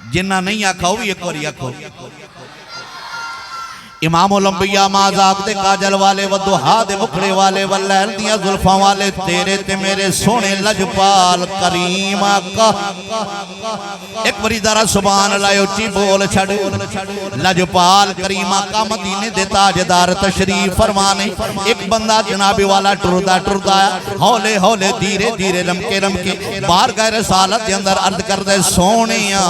جنہ نہیں آکھا ہوئی ایک اور آکھو امام الانبیاء مازاق دے کاجل والے ودوہا دے مکھڑے والے واللیل دیا ظلفاں والے تیرے تے میرے سونے لجپال کریم آقا ایک بری دارہ سبحان اللہ اچھی بول چھڑ لجپال کریم آقا مدینے دے تاجدار تشریف فرمانے ایک بندہ جنابی والا ٹردہ آیا ہولے ہولے دیرے دیرے لمکے لمکے بارگاہ رسالت دے اندر عرض کر دے سونیاں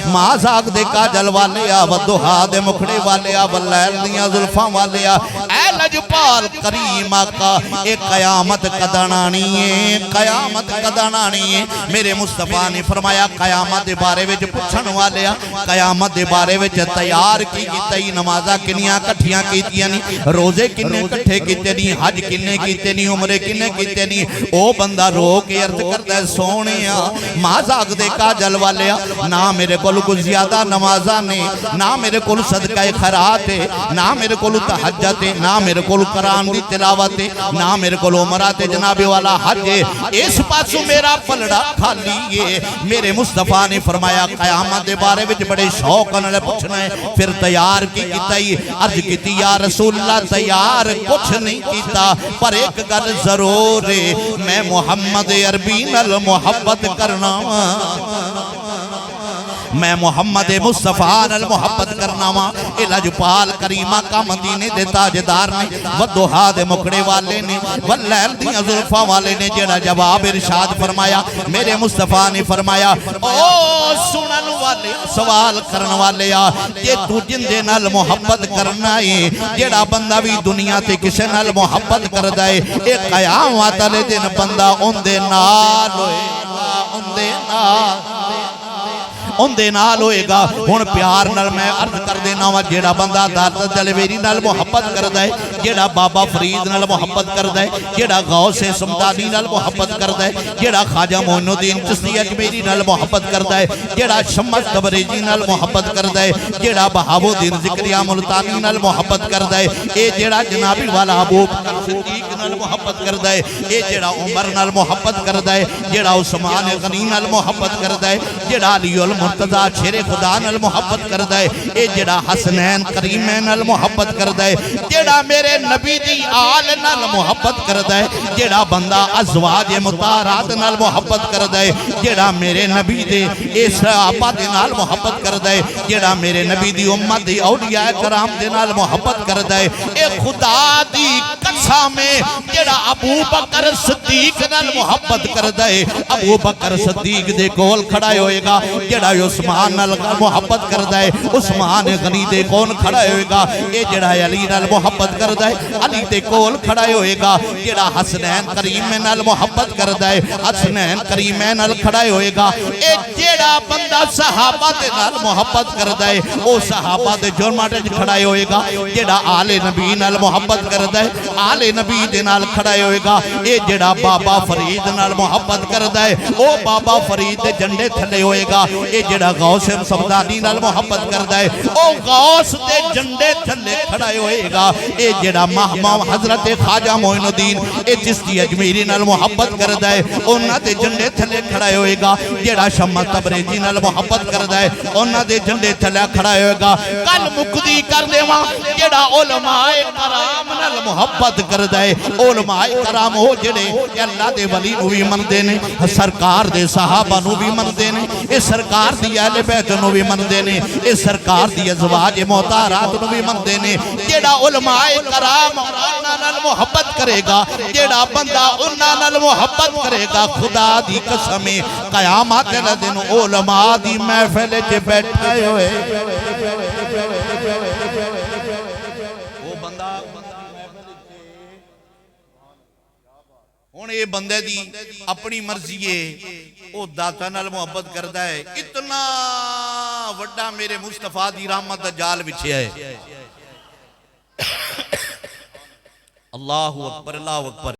مازاق دے کاجل والے ودوہا دے مکھڑے والے واللیل دیا ظلفاں والے اے لجپال کریم آقا اے قیامت قدنانی ہے قیامت قدنانی ہے میرے مصطفیٰ نے فرمایا قیامت دے بارے وچ پچھن والے قیامت دے بارے وچ تیار کی تئی نمازہ کنیاں کٹھیاں کیتیاں نہیں روزے کنے کٹھے کیتے نہیں حج کنے کیتے نہیں عمرے کنے کیتے نہیں او بندہ رو کے عرض کرتا ہے سونیا مازاق دے کاجل والے نہ میرے کول کچھ زیادہ نمازہ نے نہ میرے کول صدقہ خیرات ہے نہ میرے کولو تحجت ہے نہ میرے کولو قرآن دی تلاوت ہے نہ میرے کولو عمرات جناب والا حج ہے اس پاسو میرا پلڑا کھالی ہے میرے مصطفیٰ نے فرمایا قیامت دے بارے وچ بڑے شوق انہوں نے پوچھنا ہے پھر تیار کی کیتائی عرض کیتی یا رسول اللہ تیار کچھ نہیں کیتا پر ایک گل ضرور ہے میں محمد عربی نال محبت کرنا میں محمد مصطفیٰ نال محبت کرنا وا اے لجپال کریمہ کا مدینے دے تاجدار نے ودوہا دے مکھڑے والے نے واللیل دیا ظلفاں والے نے جڑا جواب ارشاد فرمایا میرے مصطفیٰ نے فرمایا او سنن والے سوال کرن والے کہ تو جن دے نال محبت کرنا ہے جڑا بندہ بھی دنیا تے کسے نال محبت کر دائے اے قیامت والے دن بندہ ان دے نال ہوئے ان دے نال ان دے نال ہوئے گا ہون پیار نال میں عرض کر دینا وا جیڑا بندہ دارت جلویری نال محبت کر دائے جیڑا بابا فرید نال محبت کر دائے جیڑا غوث سمدانی نال محبت کر دائے جیڑا خواجہ معین الدین چشتی اجمیری نال محبت کر دائے جیڑا شمس تبریزی نال محبت کر دائے جیڑا بہاو الدین ذکریہ ملتانی نال محبت کر دائے اے جیڑا جنابی والا ابو بکر صدیق نال محبت کر دائے اے جیڑا عمر نال محبت کر دائے جیڑا عثمان غنی نال محبت کر دائے جیڑا علی مرتضی شیر خدا نال محبت کر دائے اے جڑا حسنین کریمین نال محبت کر دائے جڑا میرے نبی دی آل نال محبت کر دائے جڑا بندہ ازواج مطارات نال محبت کر دائے جڑا میرے نبی دے اے صحابہ دے نال محبت کر دائے جڑا میرے نبی دی امت دی اولیاء کرام دے نال محبت کر دائے اے خدا دی قسم جڑا ابو بکر صدیق نال محبت کر دائے ابو بکر صدیق دے کول کھڑا ہوئے گا جڑا عثمان نال محبت کر دائے عثمان غنی دے کون کھڑا ہوئے گا اے جڑا علی نال محبت کر دائے علی دے کول کھڑا ہوئے گا جڑا حسنین کریم نال محبت کر دائے حسنین کریم نال کھڑا ہوئے گا اے جڑا بندہ صحابہ دے نال محبت کر دائے او صحابہ دے جرماٹے کھڑا ہوئے گا جڑا آل نبی نال محبت کر دائے آل نبی دے نال کھڑا ہوئے گا اے جڑا بابا فرید نال محبت کر دائے او بابا فرید دے جنڈے تھلے ہوئے گا اے جڑا غوث سمدانی نال محبت کردا ہے او غوث دے جنڈے تھلے کھڑا ہوئے گا اے جڑا مہما حضرت خواجہ معین الدین اے چشتی اجمیری نال محبت کردا ہے انہاں دے جنڈے تھلے کھڑا ہوئے گا جڑا شمس تبریزی نال محبت کردا ہے انہاں دے جنڈے تھلے کھڑا ہوئے گا کل مقدی کر دیواں جڑا علماء کرام نال محبت کردا ہے علماء کرام ہو جڑے اللہ دے ولی نو بھی مندے نے سرکار دے صحابہ نو بھی مندے نے اے سرکار دی اہل بیت نو بھی مندے نے اے سرکار دی ازواج محترمات نو بھی مندے نے جیڑا علماء کرام انہاں نال محبت کرے گا جیڑا بندہ انہاں نال محبت کرے گا خدا دی قسم قیامت دے دن علماء دی محفل وچ بیٹھے ہوئے وہ بندہ ہن اے بندے دی اپنی مرضی ہے او داتا نال محبت کردا ہے اتنا وڈا میرے مصطفیٰ دی رحمت دا جال بچھیا ہے اللہ اکبر اللہ اکبر